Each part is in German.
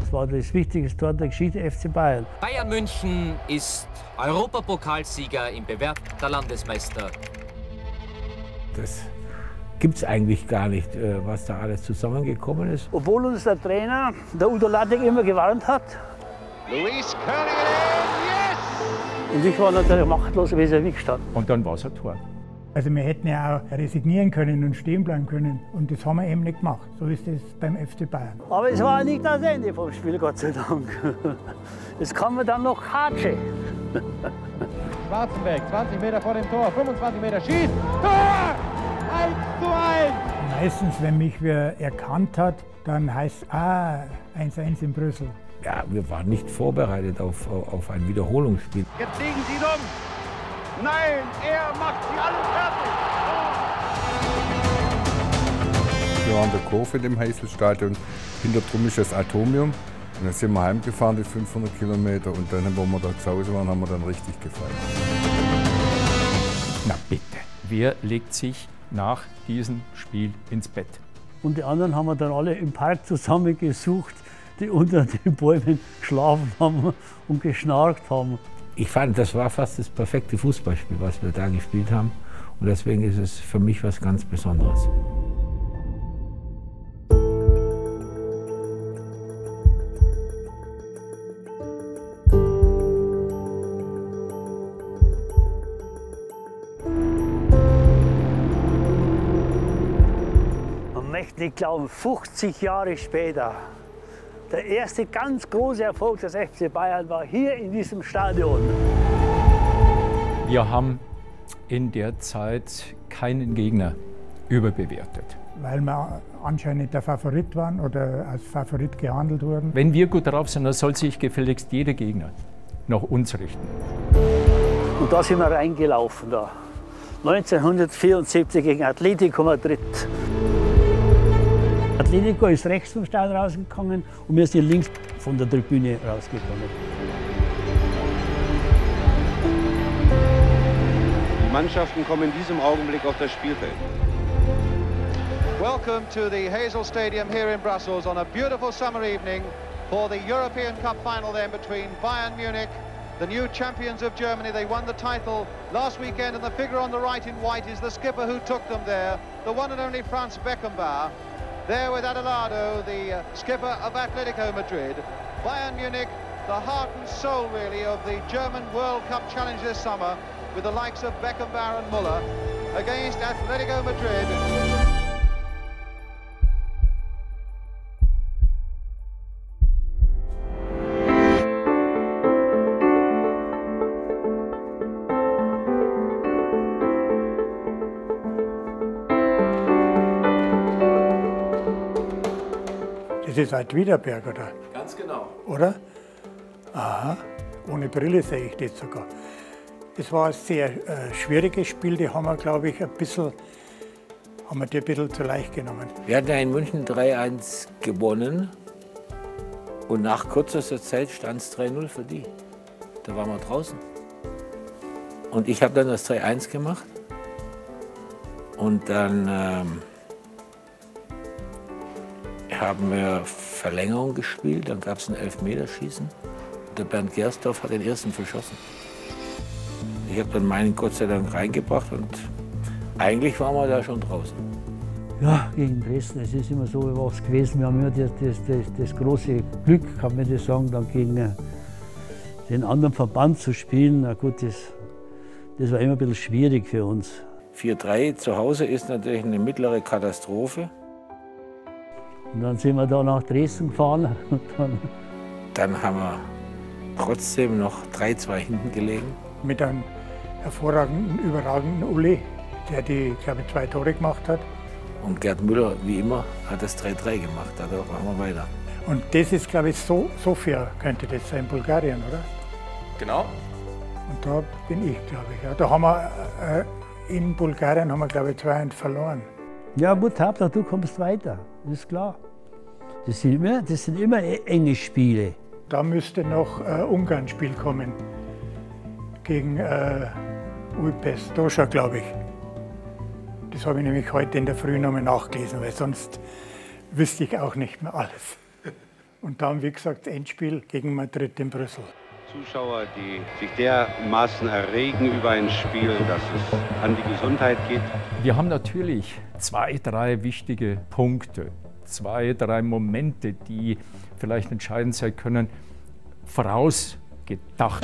Das war das wichtigste Tor der Geschichte FC Bayern. Bayern München ist Europapokalsieger im bewährter Landesmeister. Das gibt es eigentlich gar nicht, was da alles zusammengekommen ist. Obwohl uns der Trainer, der Udo Lattek, immer gewarnt hat. Luis curling it in, yes! Und ich war natürlich machtlos, wie er gestanden. Und dann war es ein Tor. Also wir hätten ja auch resignieren können und stehen bleiben können. Und das haben wir eben nicht gemacht. So ist es beim FC Bayern. Aber es war nicht das Ende vom Spiel, Gott sei Dank. Es kam dann noch Hatsche. Schwarzenberg, 20 Meter vor dem Tor, 25 Meter, schießt, Tor! 1:1! Meistens, wenn mich wer erkannt hat, dann heißt es 1:1 in Brüssel. Ja, wir waren nicht vorbereitet auf ein Wiederholungsspiel. Jetzt liegen sie dumm! Nein, er macht sie alle fertig! Wir waren in der Kurve im Heißelstadion, hinter drum ist das Atomium. Und dann sind wir heimgefahren, die 500 Kilometer. Und dann, wo wir da zu Hause waren, haben wir dann richtig gefeiert. Na bitte, wer legt sich nach diesem Spiel ins Bett? Und die anderen haben wir dann alle im Park zusammengesucht, die unter den Bäumen geschlafen haben und geschnarcht haben. Ich fand, das war fast das perfekte Fußballspiel, was wir da gespielt haben. Und deswegen ist es für mich was ganz Besonderes. Man möchte nicht glauben, 50 Jahre später, der erste ganz große Erfolg des FC Bayern war hier in diesem Stadion. Wir haben in der Zeit keinen Gegner überbewertet. Weil wir anscheinend der Favorit waren oder als Favorit gehandelt wurden. Wenn wir gut drauf sind, dann soll sich gefälligst jeder Gegner nach uns richten. Und da sind wir reingelaufen da. 1974 gegen Atletico Madrid. Atletico ist rechts vom Stadion rausgegangen und wir sind links von der Tribüne rausgekommen. Die Mannschaften kommen in diesem Augenblick auf das Spielfeld. Welcome to the Heysel Stadium here in Brussels on a beautiful summer evening for the European Cup final then between Bayern Munich, the new champions of Germany. They won the title last weekend, and the figure on the right in white is the skipper who took them there, the one and only Franz Beckenbauer. There with Adelardo, the skipper of Atletico Madrid. Bayern Munich, the heart and soul really of the German World Cup challenge this summer, with the likes of Beckenbauer and Müller against Atletico Madrid. Das ist halt Wiederberg, oder? Ganz genau. Oder? Aha, ohne Brille sehe ich das sogar. Es war ein sehr schwieriges Spiel, die haben wir, glaube ich, ein bisschen zu leicht genommen. Wir hatten ja in München 3:1 gewonnen und nach kürzester Zeit stand es 3:0 für die. Da waren wir draußen. Und ich habe dann das 3:1 gemacht und dann haben wir Verlängerung gespielt, dann gab es ein Elfmeterschießen. Der Bernd Gersdorf hat den ersten verschossen. Ich habe dann meinen Gott sei Dank reingebracht und eigentlich waren wir da schon draußen. Ja, gegen Dresden, es ist immer so was gewesen. Wir haben immer das große Glück, kann man das sagen, dann gegen den anderen Verband zu spielen. Na gut, das war immer ein bisschen schwierig für uns. 4:3 zu Hause ist natürlich eine mittlere Katastrophe. Und dann sind wir da nach Dresden gefahren. Und dann haben wir trotzdem noch 3:2 hinten gelegen. Mit einem hervorragenden, überragenden Uli, der die, glaube ich, 2 Tore gemacht hat. Und Gerd Müller, wie immer, hat das 3:3 gemacht. Dadurch machen wir weiter. Und das ist, glaube ich, Sofia könnte das sein, Bulgarien, oder? Genau. Und da bin ich, glaube ich. Ja. Da haben wir, in Bulgarien haben wir, glaube ich, 2:1 verloren. ja gut, Hauptsache du kommst weiter, das ist klar. Das sind immer enge Spiele. Da müsste noch Ungarn-Spiel kommen. Gegen Újpest, Dózsa, glaube ich. Das habe ich nämlich heute in der Früh nochmal nachgelesen, weil sonst wüsste ich auch nicht mehr alles. Und dann, wie gesagt, Endspiel gegen Madrid in Brüssel. Zuschauer, die sich dermaßen erregen über ein Spiel, dass es an die Gesundheit geht. Wir haben natürlich 2, 3 wichtige Punkte, 2, 3 Momente, die vielleicht entscheidend sein können, vorausgedacht.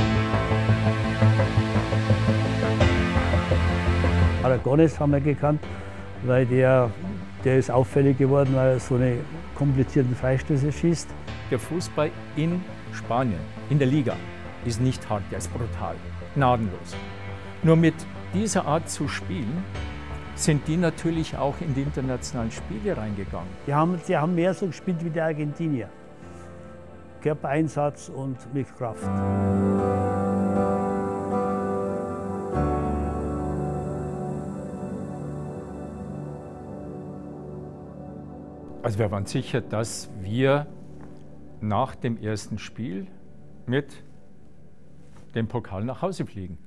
Aragones haben wir gekannt, weil der ist auffällig geworden, weil er so eine komplizierten Freistöße schießt. Der Fußball in Spanien, in der Liga, ist nicht hart, der ist brutal, gnadenlos. Nur mit dieser Art zu spielen, sind die natürlich auch in die internationalen Spiele reingegangen. Die haben mehr so gespielt wie die Argentinier. Körpereinsatz und mit Kraft. Also wir waren sicher, dass wir nach dem ersten Spiel mit dem Pokal nach Hause fliegen.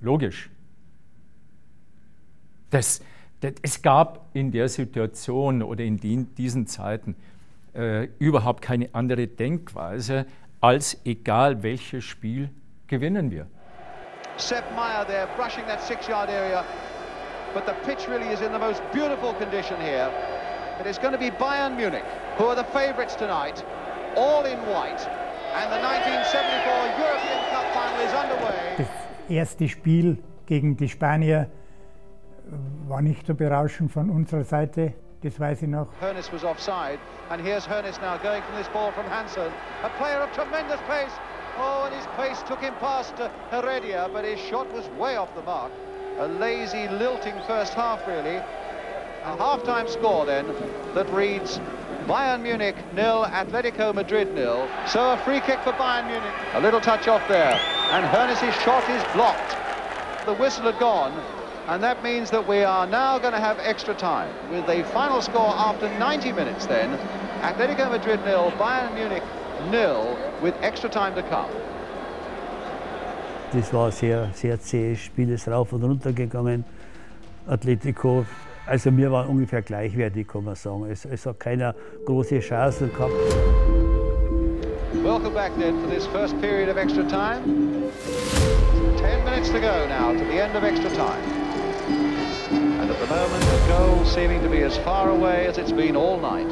Logisch. Es gab in der Situation oder in diesen Zeiten überhaupt keine andere Denkweise, als egal welches Spiel gewinnen wir. Sepp Maier there brushing that 6-yard area, but the pitch really is in the most beautiful condition here. It is going to be Bayern Munich, who are the favourites tonight, all in white. And the 1974 European Cup final is underway. Das erste Spiel gegen die Spanier war nicht so berauschend von unserer Seite, das weiß ich noch. Hoeneß was offside, and here's Hoeneß now going from this ball from Hansen. A player of tremendous pace. Oh, and his pace took him past Heredia, but his shot was way off the mark. A lazy, lilting first half, really. A half-time score then that reads Bayern Munich 0, Atletico Madrid 0. So a free kick for Bayern Munich. A little touch off there, and Hoeneß's shot is blocked. The whistle had gone, and that means that we are now going to have extra time. With a final score after 90 minutes then, Atletico Madrid 0, Bayern Munich 0, with extra time to come. Das war sehr, sehr zähes Spiel, ist rauf und runter gegangen. Atletico, also wir waren ungefähr gleichwertig, kann man sagen. Es hat keiner große Chancen gehabt. Welcome back then for this first period of extra time. 10 minutes to go now to the end of extra time. And at the moment the goal seeming to be as far away as it's been all night.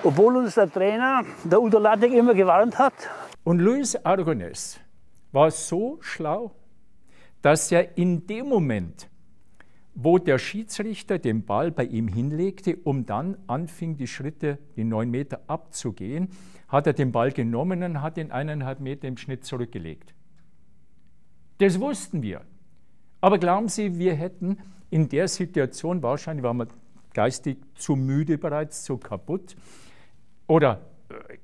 Obwohl uns der Trainer, der Udo Lattek, immer gewarnt hat. Und Luis Aragonés war so schlau, dass er in dem Moment, wo der Schiedsrichter den Ball bei ihm hinlegte, um dann anfing, die Schritte, die 9 Meter abzugehen, hat er den Ball genommen und hat ihn 1,5 Meter im Schnitt zurückgelegt. Das wussten wir. Aber glauben Sie, wir hätten in der Situation, wahrscheinlich waren wir geistig zu müde bereits, zu kaputt oder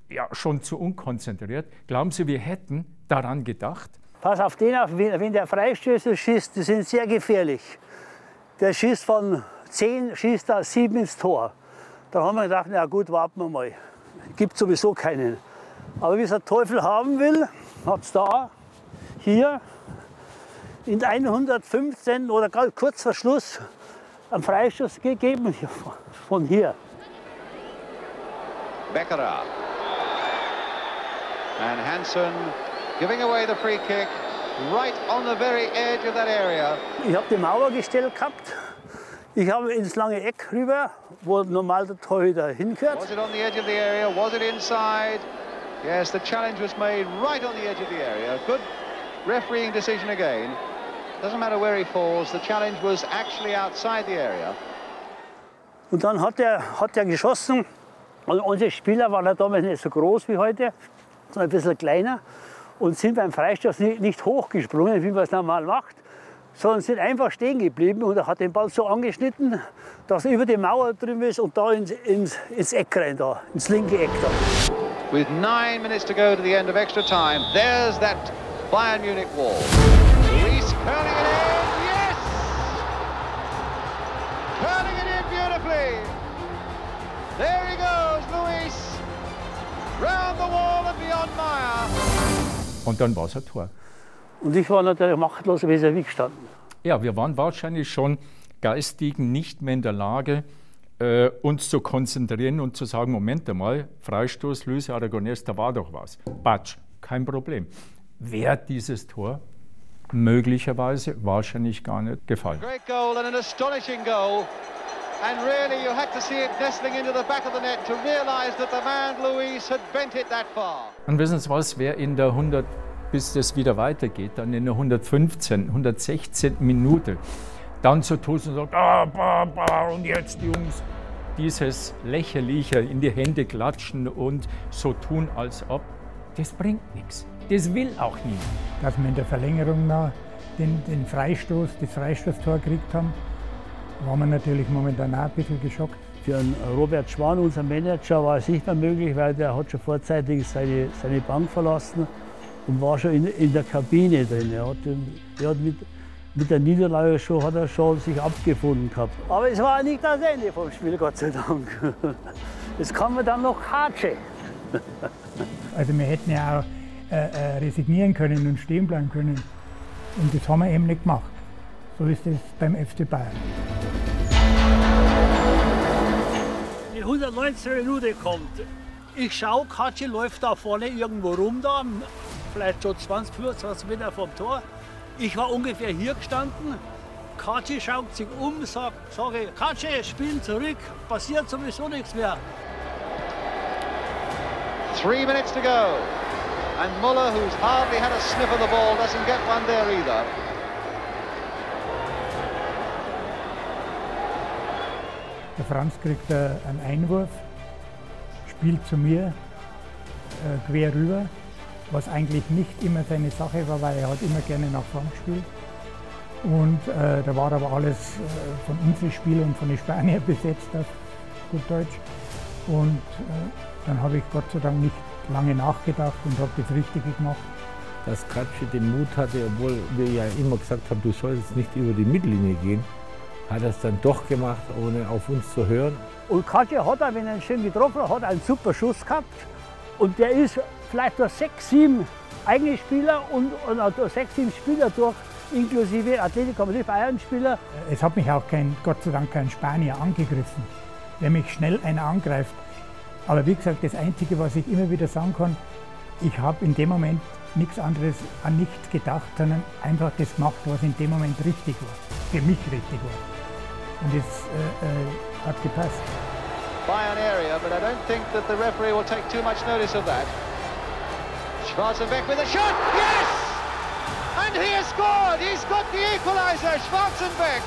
ja, schon zu unkonzentriert, glauben Sie, wir hätten daran gedacht? Pass auf den auf, wenn der Freistöße schießt, die sind sehr gefährlich. Der schießt von 10, schießt da 7 ins Tor. Da haben wir gedacht, na gut, warten wir mal. Gibt sowieso keinen. Aber wie es der Teufel haben will, hat es da, hier, in 115 oder kurz vor Schluss einen Freistoß gegeben, von hier. Beckera. And Hansen giving away the free kick right on the very edge of that area. Ich habe die Mauer gestellt gehabt. Ich habe ins lange Eck rüber, wo normal der Torhüter hingehört. Was it on the edge of the area? Was it inside? Yes, the challenge was made right on the edge of the area. Good refereeing decision again. Doesn't matter where he falls, the challenge was actually outside the area. Und dann hat er geschossen. Und unsere Spieler waren ja damals nicht so groß wie heute, sondern ein bisschen kleiner. Und sind beim Freistoß nicht hochgesprungen, wie man es normal macht, sondern sind einfach stehen geblieben. Und er hat den Ball so angeschnitten, dass er über die Mauer drüben ist und da ins Eck rein, da, ins linke Eck da. With 9 minutes to go to the end of extra time, there's that Bayern Munich wall. Luis curling it in, yes! Curling it in beautifully. There he goes, Luis. Round the wall and beyond Maier. Und dann war es ein Tor. Und ich war natürlich machtlos vis-à-vis gestanden. Ja, wir waren wahrscheinlich schon Geistigen nicht mehr in der Lage, uns zu konzentrieren und zu sagen, Moment einmal, Freistoß, Luis Aragonés, da war doch was. Batsch, kein Problem. Wäre dieses Tor möglicherweise wahrscheinlich gar nicht gefallen. Great goal and an astonishing goal. And really you had to see it nestling into the back of the net to realize that the man Luis had bent it that far. Und wissen Sie was, wer in der 100, bis das wieder weitergeht, dann in der 115, 116. Minute, dann so tut und sagt, und jetzt Jungs, dieses lächerliche in die Hände klatschen und so tun, als ob, das bringt nichts. Das will auch niemand. Dass wir in der Verlängerung noch den Freistoß, das Freistoßtor gekriegt haben, waren wir natürlich momentan auch ein bisschen geschockt. Für einen Robert Schwan, unser Manager, war es nicht mehr möglich, weil der hat schon vorzeitig seine Bank verlassen und war schon in der Kabine drin. Er hat mit der Niederlage hat er schon sich abgefunden gehabt. Aber es war nicht das Ende vom Spiel, Gott sei Dank. Es kam dann noch Hatsche. Also wir hätten ja auch resignieren können und stehen bleiben können. Und das haben wir eben nicht gemacht. So ist es beim FC Bayern. Die 119. Minute kommt. Ich schaue, Katschi läuft da vorne irgendwo rum, da, vielleicht schon 20, 25 Meter vom Tor. Ich war ungefähr hier gestanden. Katschi schaut sich um, sage, Katschi, spielen zurück, passiert sowieso nichts mehr. 3 minutes to go. And Muller, who's hardly had a sniff of the ball, doesn't get one there either. Der Franz kriegt einen Einwurf, spielt zu mir quer rüber, was eigentlich nicht immer seine Sache war, weil er hat immer gerne nach vorn gespielt. Und da war aber alles von unseren Spielern und von den Spaniern besetzt, auf gut Deutsch. Und dann habe ich Gott sei Dank nicht lange nachgedacht und habe das Richtige gemacht. Dass Katschi den Mut hatte, obwohl wir ja immer gesagt haben, du solltest nicht über die Mittellinie gehen, hat er es dann doch gemacht, ohne auf uns zu hören. Und Katschi hat, wenn er ihn schön getroffen hat, einen super Schuss gehabt. Und der ist vielleicht durch 6, 7 eigene Spieler und durch 6, 7 Spieler durch, inklusive Atletico Madrid Bayern-Spieler. Es hat mich auch Gott sei Dank kein Spanier angegriffen, der mich schnell einer angreift. Aber wie gesagt, das Einzige, was ich immer wieder sagen kann, ich habe in dem Moment nichts anderes an nichts gedacht, sondern einfach das gemacht, was in dem Moment richtig war, für mich richtig war. Und das hat gepasst. Bayern area, but I don't think that the referee will take too much notice of that. Schwarzenbeck with a shot, yes! And he has scored! He's got the equaliser, Schwarzenbeck!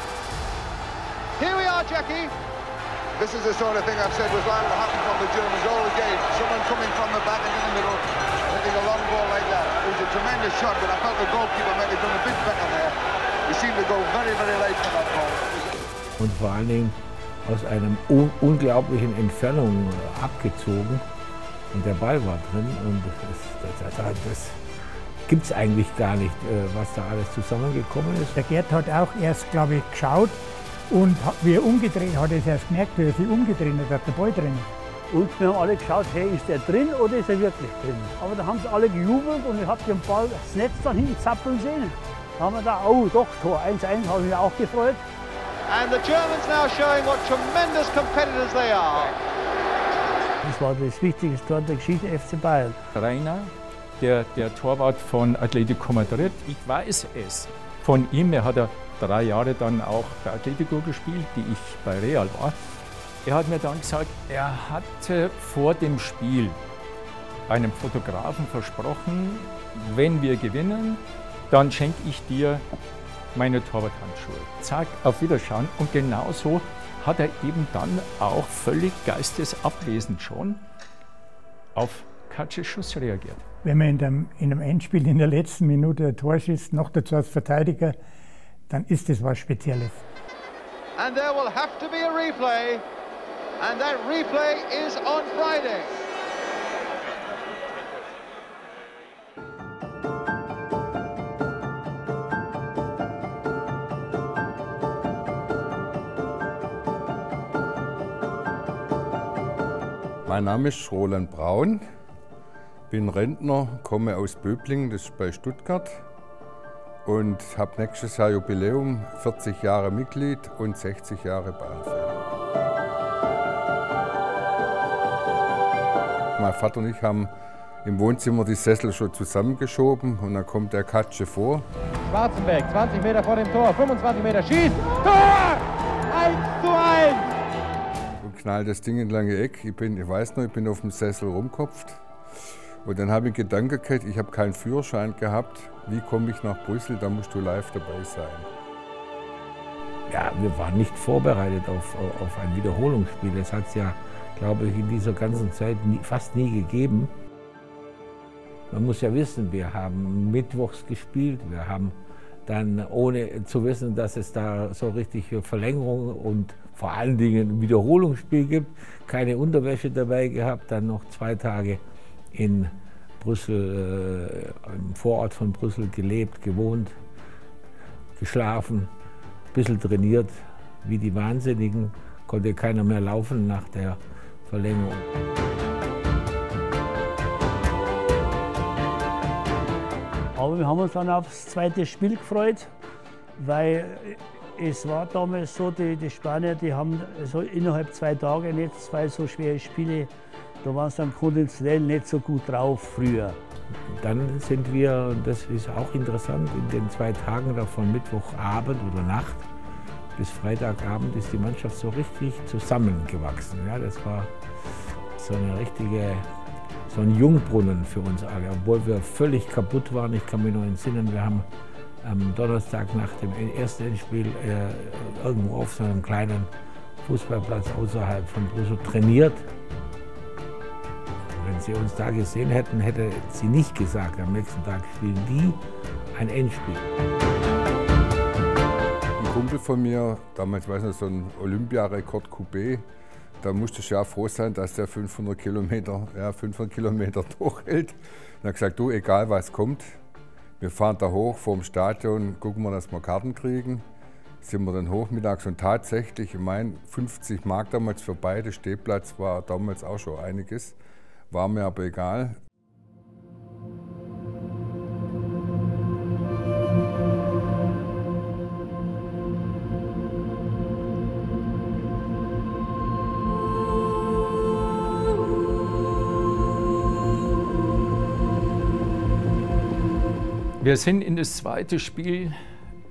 Here we are, Jackie. This is the sort of thing I've said was liable to happen from the Germans all the game. Someone coming from the back and in the middle, hitting a long ball like that. It was a tremendous shot, but I felt the goalkeeper might have done a bit better there. He seemed to go very, very late for that ball. Und vor allen Dingen aus einer unglaublichen Entfernung abgezogen. Und der Ball war drin. Und das gibt es eigentlich gar nicht, was da alles zusammengekommen ist. Der Gerd hat auch erst, glaube ich, geschaut. Und wie er umgedreht hat, er erst gemerkt, wie er sich umgedreht hat, der Ball drin. Und wir haben alle geschaut, hey, ist der drin oder ist er wirklich drin? Aber da haben sie alle gejubelt und ich habe den Ball, das Netz dann hinten zappeln sehen. Da haben wir da, oh doch, Tor 1-1, habe ich mich auch gefreut. And the Germans now showing what tremendous competitors they are. Das war das wichtigste Tor der Geschichte FC Bayern. Rainer, der Torwart von Atletico Madrid, ich weiß es von ihm, er hat 3 Jahre dann auch bei Atletico gespielt, die ich bei Real war. Er hat mir dann gesagt, er hatte vor dem Spiel einem Fotografen versprochen, wenn wir gewinnen, dann schenke ich dir meine Torwarthandschuhe. Zack, auf Wiederschauen. Und genauso hat er eben dann auch völlig geistesabwesend schon auf Katschis Schuss reagiert. Wenn man in einem Endspiel in der letzten Minute ein Tor schießt, noch dazu als Verteidiger, dann ist das was Spezielles. And there will have to be a replay, and that replay is on Friday. Mein Name ist Roland Braun, bin Rentner, komme aus Böblingen, das ist bei Stuttgart. und habe nächstes Jahr Jubiläum, 40 Jahre Mitglied und 60 Jahre Bayern-Fan. Mein Vater und ich haben im Wohnzimmer die Sessel schon zusammengeschoben und dann kommt der Katsche vor. Schwarzenbeck, 20 Meter vor dem Tor, 25 Meter, schießt, Tor! 1:1! Und knallt das Ding in lange Eck. Ich weiß noch, ich bin auf dem Sessel rumgekopft. Und dann habe ich einen Gedanken gehabt, ich habe keinen Führerschein gehabt. Wie komme ich nach Brüssel? Da musst du live dabei sein. Ja, wir waren nicht vorbereitet auf ein Wiederholungsspiel. Das hat es ja, glaube ich, in dieser ganzen Zeit fast nie gegeben. Man muss ja wissen, wir haben mittwochs gespielt, wir haben dann, ohne zu wissen, dass es da so richtige Verlängerung und vor allen Dingen ein Wiederholungsspiel gibt, keine Unterwäsche dabei gehabt, dann noch 2 Tage in Brüssel, im Vorort von Brüssel gelebt, gewohnt, geschlafen, ein bisschen trainiert, wie die Wahnsinnigen, konnte keiner mehr laufen nach der Verlängerung. Aber wir haben uns dann aufs zweite Spiel gefreut, weil es war damals so, die Spanier, die haben so innerhalb 2 Tage nicht 2 so schwere Spiele, da waren sie dann konditionell nicht so gut drauf früher. Dann sind wir, und das ist auch interessant, in den 2 Tagen da von Mittwochabend oder Nacht bis Freitagabend ist die Mannschaft so richtig zusammengewachsen. Ja, das war so ein Jungbrunnen für uns alle, obwohl wir völlig kaputt waren. Ich kann mich noch entsinnen, wir haben am Donnerstag nach dem ersten Endspiel irgendwo auf so einem kleinen Fußballplatz außerhalb von Brüssel trainiert. Wenn Sie uns da gesehen hätten, hätte sie nicht gesagt, am nächsten Tag spielen die ein Endspiel. Ein Kumpel von mir, damals weiß ich noch, so ein Olympiarekord Coupé, da musste ich ja froh sein, dass der 500 Kilometer durchhält. Und er hat gesagt, du, egal was kommt, wir fahren da hoch vorm Stadion, gucken wir, dass wir Karten kriegen. Sind wir dann hoch mittags und tatsächlich, ich meine, 50 Mark damals für beide, Stehplatz war damals auch schon einiges, war mir aber egal. Wir sind in das zweite Spiel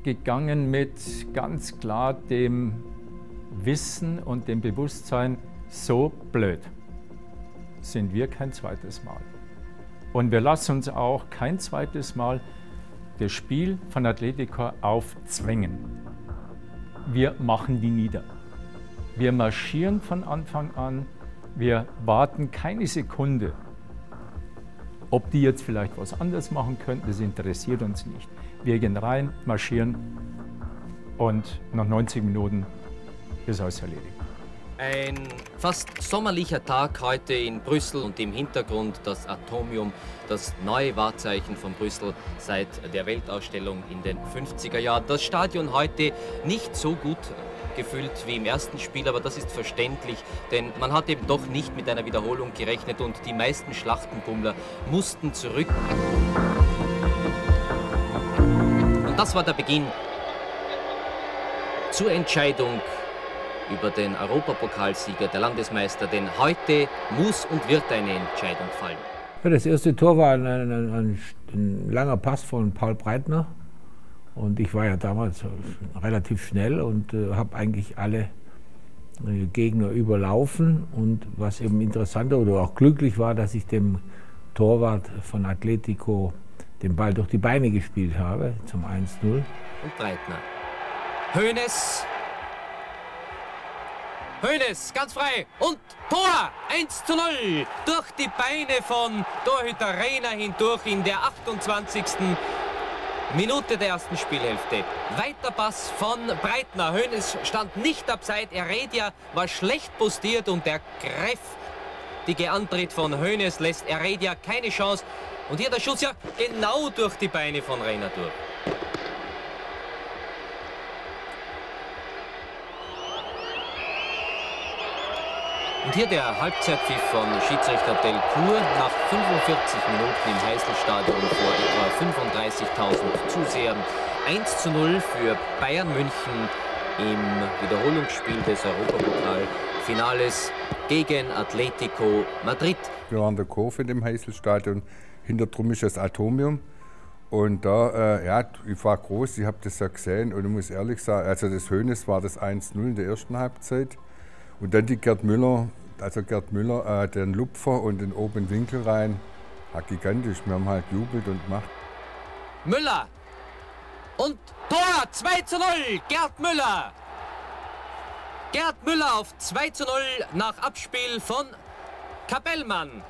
gegangen mit ganz klar dem Wissen und dem Bewusstsein, so blöd sind wir kein zweites Mal. Und wir lassen uns auch kein zweites Mal das Spiel von Atletico aufzwängen. Wir machen die nieder. Wir marschieren von Anfang an, wir warten keine Sekunde. Ob die jetzt vielleicht was anderes machen könnten, das interessiert uns nicht. Wir gehen rein, marschieren und nach 90 Minuten ist alles erledigt. Ein fast sommerlicher Tag heute in Brüssel und im Hintergrund das Atomium, das neue Wahrzeichen von Brüssel seit der Weltausstellung in den 50er Jahren. Das Stadion heute nicht so gut gefüllt wie im ersten Spiel, aber das ist verständlich, denn man hat eben doch nicht mit einer Wiederholung gerechnet und die meisten Schlachtenbummler mussten zurück. Und das war der Beginn zur Entscheidung über den Europapokalsieger, der Landesmeister, denn heute muss und wird eine Entscheidung fallen. Ja, das erste Tor war ein langer Pass von Paul Breitner. Und ich war ja damals relativ schnell und habe eigentlich alle Gegner überlaufen. Und was eben interessanter oder auch glücklich war, dass ich dem Torwart von Atletico den Ball durch die Beine gespielt habe, zum 1:0. Und Breitner. Hoeneß, ganz frei und Tor! 1:0 durch die Beine von Torhüter Reina hindurch in der 28. Minute der ersten Spielhälfte. Weiter Pass von Breitner. Hoeneß stand nicht abseits. Heredia war schlecht postiert und der kräftige Antritt von Hoeneß lässt Heredia keine Chance. Und hier der Schuss ja genau durch die Beine von Reina durch. Und hier der Halbzeitpfiff von Schiedsrichter Delcourt nach 45 Minuten im Heysel-Stadion vor etwa 35.000 Zusehern. 1:0 für Bayern München im Wiederholungsspiel des Europapokalfinales gegen Atletico Madrid. Wir waren in der Kurve in dem Heißelstadion, hinter drum ist das Atomium. Und da, ja, ich war groß, ich habe das ja gesehen und ich muss ehrlich sagen, also das Hoeneß war das 1:0 in der ersten Halbzeit. Und dann die Gerd Müller, den Lupfer und den oben Winkel rein, gigantisch, wir haben halt jubelt und gemacht. Müller und Tor, 2:0, Gerd Müller. Gerd Müller auf 2:0 nach Abspiel von Capellmann.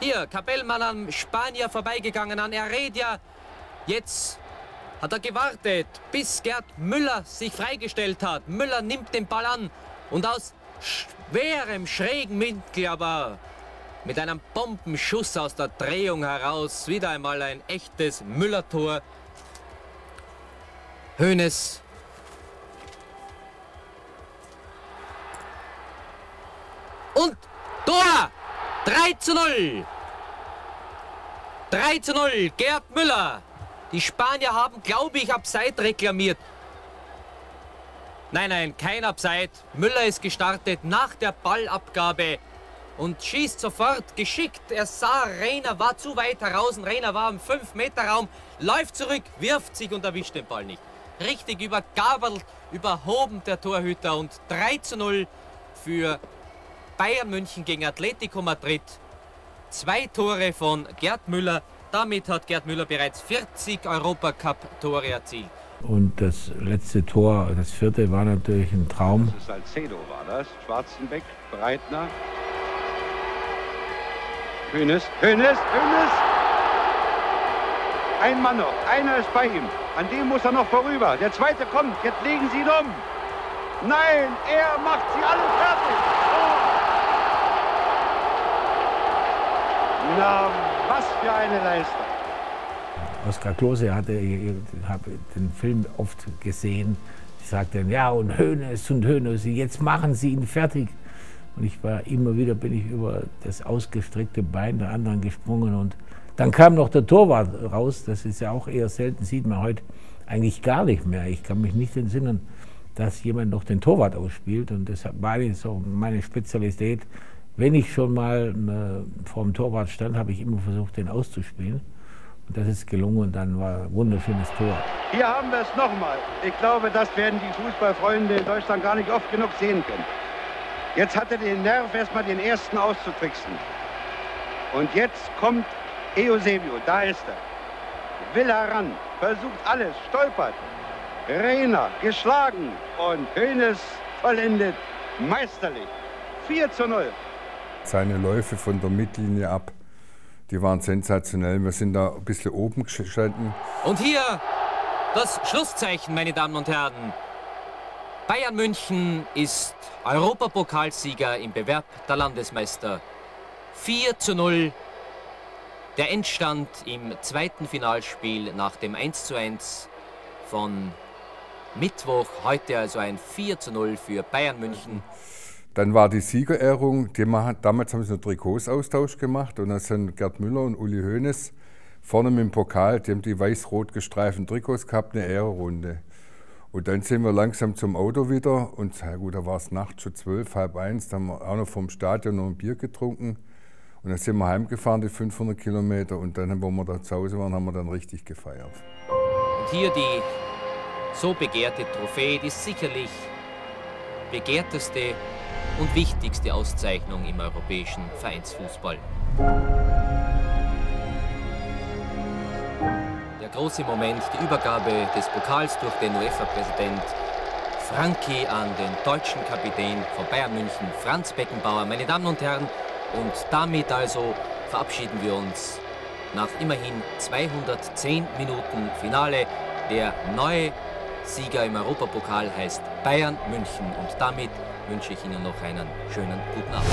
Hier, Capellmann am Spanier vorbeigegangen, an Heredia. Jetzt hat er gewartet, bis Gerd Müller sich freigestellt hat. Müller nimmt den Ball an und aus schwerem, schrägen Winkel, aber mit einem Bombenschuss aus der Drehung heraus. Wieder einmal ein echtes Müller-Tor. Hoeneß. Und Tor! 3:0. 3:0, Gerd Müller. Die Spanier haben, glaube ich, Abseits reklamiert. Nein, kein Abseits. Müller ist gestartet nach der Ballabgabe und schießt sofort geschickt. Er sah, Reina war zu weit heraus. Reina war im 5-Meter-Raum, läuft zurück, wirft sich und erwischt den Ball nicht. Richtig übergabelt, überhoben der Torhüter und 3:0 für Bayern München gegen Atletico Madrid. 2 Tore von Gerd Müller. Damit hat Gerd Müller bereits 40 Europacup-Tore erzielt. Und das letzte Tor, das 4., war natürlich ein Traum. Das ist Salcedo war das. Schwarzenbeck, Breitner. Hoeneß. Ein Mann noch, einer ist bei ihm. An dem muss er noch vorüber. Der zweite kommt, jetzt legen sie ihn um. Nein, er macht sie alle fertig. Oh. Na, was für eine Leistung. Oskar Klose ich habe den Film oft gesehen. Ich sagte dann, ja, und Hoeneß, jetzt machen Sie ihn fertig. Und ich war immer wieder, bin ich über das ausgestreckte Bein der anderen gesprungen. Und dann kam noch der Torwart raus. Das ist ja auch eher selten, sieht man heute eigentlich gar nicht mehr. Ich kann mich nicht entsinnen, dass jemand noch den Torwart ausspielt. Und deshalb war das so meine Spezialität. Wenn ich schon mal vor dem Torwart stand, habe ich immer versucht, den auszuspielen. Und das ist gelungen und dann war ein wunderschönes Tor. Hier haben wir es nochmal. Ich glaube, das werden die Fußballfreunde in Deutschland gar nicht oft genug sehen können. Jetzt hat er den Nerv, erstmal den ersten auszutricksen. Und jetzt kommt Eusebio, da ist er. Will heran, versucht alles, stolpert. Reina geschlagen und Hoeneß vollendet meisterlich. 4:0. Seine Läufe von der Mittellinie ab, die waren sensationell. Wir sind da ein bisschen oben gestanden. Und hier das Schlusszeichen, meine Damen und Herren. Bayern München ist Europapokalsieger im Bewerb der Landesmeister. 4:0. Der Endstand im zweiten Finalspiel nach dem 1:1 von Mittwoch. Heute also ein 4:0 für Bayern München. Dann war die Siegerehrung, damals haben sie einen Trikotsaustausch gemacht und dann sind Gerd Müller und Uli Hoeneß vorne mit dem Pokal, die haben die weiß-rot gestreiften Trikots gehabt, eine Ehrerunde. Und dann sind wir langsam zum Auto wieder und ja gut, da war es nachts schon 12, halb 1, da haben wir auch noch vom Stadion noch ein Bier getrunken und dann sind wir heimgefahren, die 500 Kilometer und dann, wo wir da zu Hause waren, haben wir dann richtig gefeiert. Und hier die so begehrte Trophäe, die sicherlich begehrteste und wichtigste Auszeichnung im europäischen Vereinsfußball. Der große Moment, die Übergabe des Pokals durch den UEFA-Präsident Franky an den deutschen Kapitän von Bayern München, Franz Beckenbauer. Meine Damen und Herren, und damit also verabschieden wir uns nach immerhin 210 Minuten Finale. Der neue Sieger im Europapokal heißt Bayern München und damit wünsche ich Ihnen noch einen schönen guten Abend.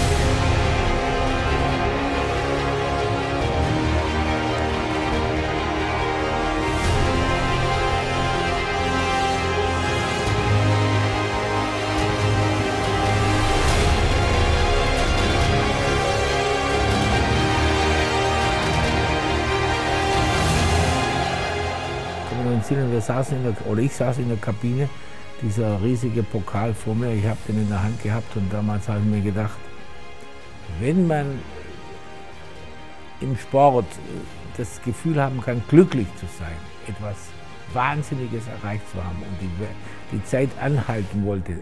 ich saß in der Kabine, dieser riesige Pokal vor mir, ich habe den in der Hand gehabt und damals habe ich mir gedacht, wenn man im Sport das Gefühl haben kann, glücklich zu sein, etwas Wahnsinniges erreicht zu haben und die Zeit anhalten wollte,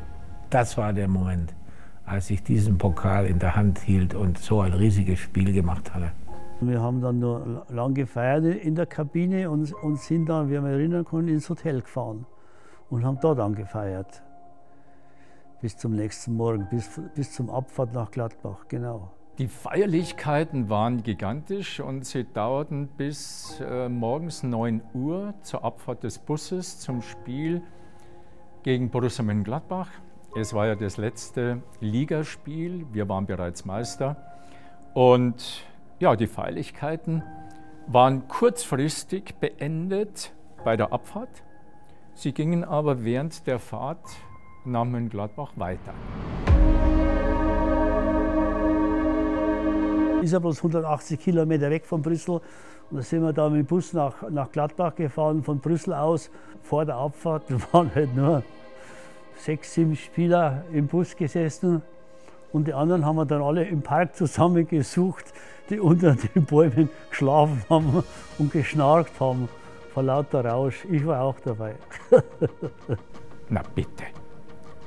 das war der Moment, als ich diesen Pokal in der Hand hielt und so ein riesiges Spiel gemacht hatte. Wir haben dann noch lang gefeiert in der Kabine und sind dann, wie wir erinnern können, ins Hotel gefahren und haben da dann gefeiert. Bis zum nächsten Morgen, bis zum Abfahrt nach Gladbach, genau. Die Feierlichkeiten waren gigantisch und sie dauerten bis morgens 9 Uhr zur Abfahrt des Busses zum Spiel gegen Borussia Mönchengladbach. Es war ja das letzte Ligaspiel, wir waren bereits Meister. Und ja, die Feierlichkeiten waren kurzfristig beendet bei der Abfahrt. Sie gingen aber während der Fahrt nach Mönchengladbach weiter. Ist ja bloß 180 Kilometer weg von Brüssel. Und da sind wir da mit dem Bus nach Gladbach gefahren, von Brüssel aus. Vor der Abfahrt waren halt nur 6, 7 Spieler im Bus gesessen. Und die anderen haben wir dann alle im Park zusammengesucht, die unter den Bäumen geschlafen haben und geschnarcht haben vor lauter Rausch. Ich war auch dabei. Na bitte,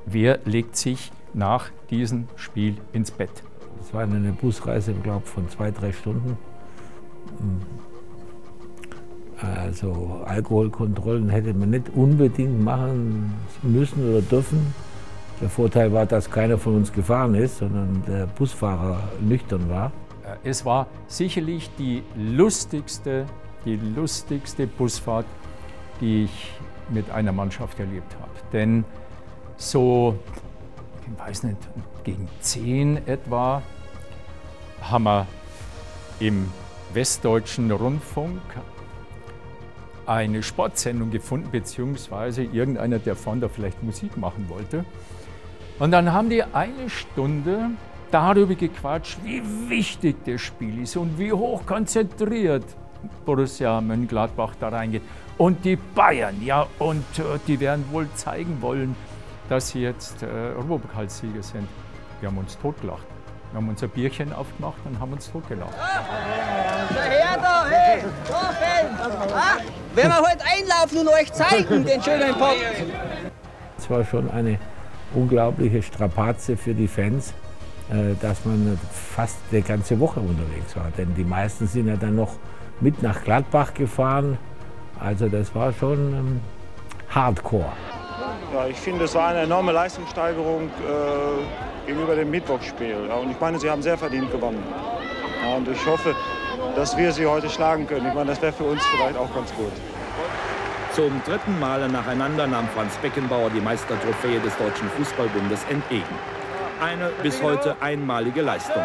wer legt sich nach diesem Spiel ins Bett? Es war eine Busreise, ich glaube, von 2, 3 Stunden. Also Alkoholkontrollen hätte man nicht unbedingt machen müssen oder dürfen. Der Vorteil war, dass keiner von uns gefahren ist, sondern der Busfahrer nüchtern war. Es war sicherlich die lustigste Busfahrt, die ich mit einer Mannschaft erlebt habe. Denn so, ich weiß nicht, gegen 10 etwa haben wir im Westdeutschen Rundfunk eine Sportsendung gefunden, beziehungsweise irgendeiner, der von da vielleicht Musik machen wollte. Und dann haben die 1 Stunde darüber gequatscht, wie wichtig das Spiel ist und wie hoch konzentriert Borussia Mönchengladbach da reingeht. Und die Bayern, ja, und die werden wohl zeigen wollen, dass sie jetzt Europapokalsieger sind. Wir haben uns totgelacht. Wir haben unser Bierchen aufgemacht und haben uns totgelacht. Daher da, hey, Torfan! Wenn wir heute einlaufen und euch zeigen, den schönen Pott. Es war schon eine unglaubliche Strapaze für die Fans, dass man fast die ganze Woche unterwegs war. Denn die meisten sind ja dann noch mit nach Gladbach gefahren. Also das war schon Hardcore. Ja, ich finde, es war eine enorme Leistungssteigerung gegenüber dem Mittwochsspiel. Ja, und ich meine, sie haben sehr verdient gewonnen. Ja, und ich hoffe, dass wir sie heute schlagen können. Ich meine, das wäre für uns vielleicht auch ganz gut. Zum 3. Mal nacheinander nahm Franz Beckenbauer die Meistertrophäe des Deutschen Fußballbundes entgegen. Eine bis heute einmalige Leistung.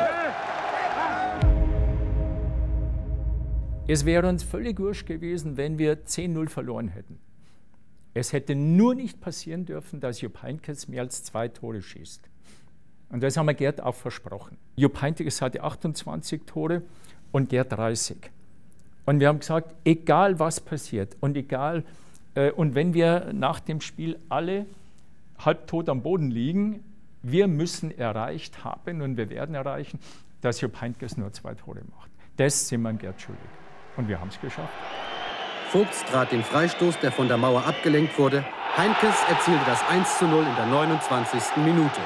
Es wäre uns völlig wurscht gewesen, wenn wir 10-0 verloren hätten. Es hätte nur nicht passieren dürfen, dass Jupp Heynckes mehr als 2 Tore schießt. Und das haben wir Gerd auch versprochen. Jupp Heynckes hatte 28 Tore und Gerd 30. Und wir haben gesagt, egal was passiert und egal, und wenn wir nach dem Spiel alle halbtot am Boden liegen, wir müssen erreicht haben und wir werden erreichen, dass Jupp Heynckes nur 2 Tore macht. Das sind wir Gerd schuldig. Und wir haben es geschafft. Vogts trat den Freistoß, der von der Mauer abgelenkt wurde. Heynckes erzielte das 1:0 in der 29. Minute.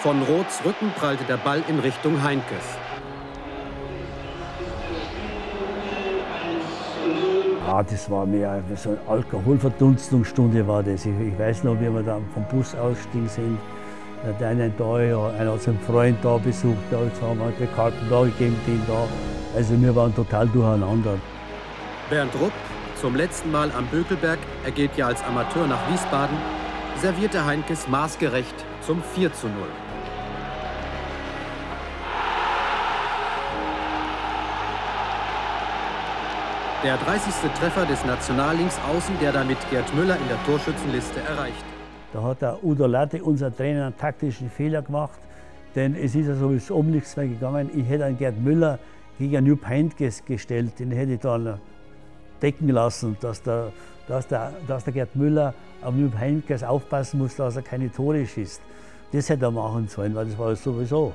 Von Roths Rücken prallte der Ball in Richtung Heynckes. Ah, das war mehr so eine Alkoholverdunstungsstunde war das. Ich weiß noch, wie wir da vom Bus ausgestiegen sind. Der eine da, ja, einer hat seinen Freund da besucht, jetzt haben wir die Karten da gegeben, den da. Also wir waren total durcheinander. Bernd Rupp, zum letzten Mal am Bökelberg, er geht ja als Amateur nach Wiesbaden, servierte Heynckes maßgerecht zum 4:0. Der 30. Treffer des Nationallinksaußen, der damit Gerd Müller in der Torschützenliste erreicht. Da hat der Udo Latte, unser Trainer, einen taktischen Fehler gemacht. Denn es ist ja sowieso um nichts mehr gegangen. Ich hätte einen Gerd Müller gegen einen Jupp Heynckes gestellt. Den hätte ich dann decken lassen, dass der Gerd Müller auf Jupp Heynckes aufpassen muss, dass er keine Tore schießt. Das hätte er machen sollen, weil das war sowieso.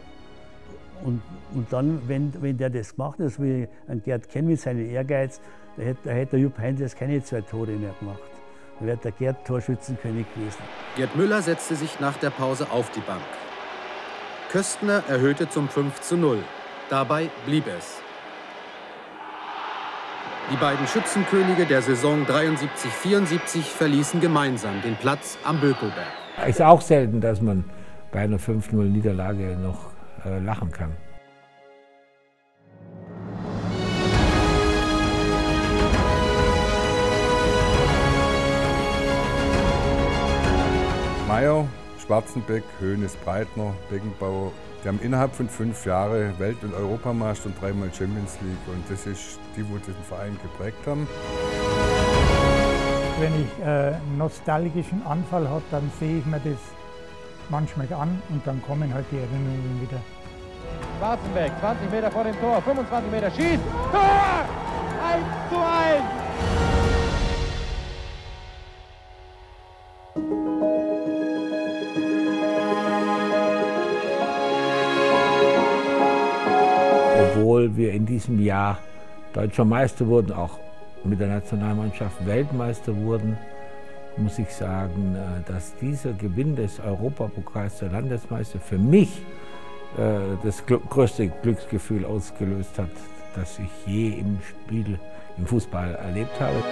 Und dann, wenn der das gemacht hat, wie ein Gerd kennt mit seinem Ehrgeiz, da hätte der Jupp Heynckes keine 2 Tore mehr gemacht. Dann wäre der Gerd Torschützenkönig gewesen. Gerd Müller setzte sich nach der Pause auf die Bank. Köstner erhöhte zum 5:0. Dabei blieb es. Die beiden Schützenkönige der Saison 73/74 verließen gemeinsam den Platz am Bökelberg. Es ist auch selten, dass man bei einer 5:0-Niederlage noch lachen kann. Meier, Schwarzenbeck, Hoeneß, Breitner, Beckenbauer, die haben innerhalb von 5 Jahren Welt- und Europameister und 3-mal Champions League. Und das ist die, die den Verein geprägt haben. Wenn ich einen nostalgischen Anfall habe, dann sehe ich mir das manchmal an und dann kommen halt die Erinnerungen wieder. Schwarzenbeck, 20 Meter vor dem Tor, 25 Meter, schießt, Tor! 1:1! Obwohl wir in diesem Jahr Deutscher Meister wurden, auch mit der Nationalmannschaft Weltmeister wurden, muss ich sagen, dass dieser Gewinn des Europapokals der Landesmeister für mich das größte Glücksgefühl ausgelöst hat, das ich je im Fußball erlebt habe.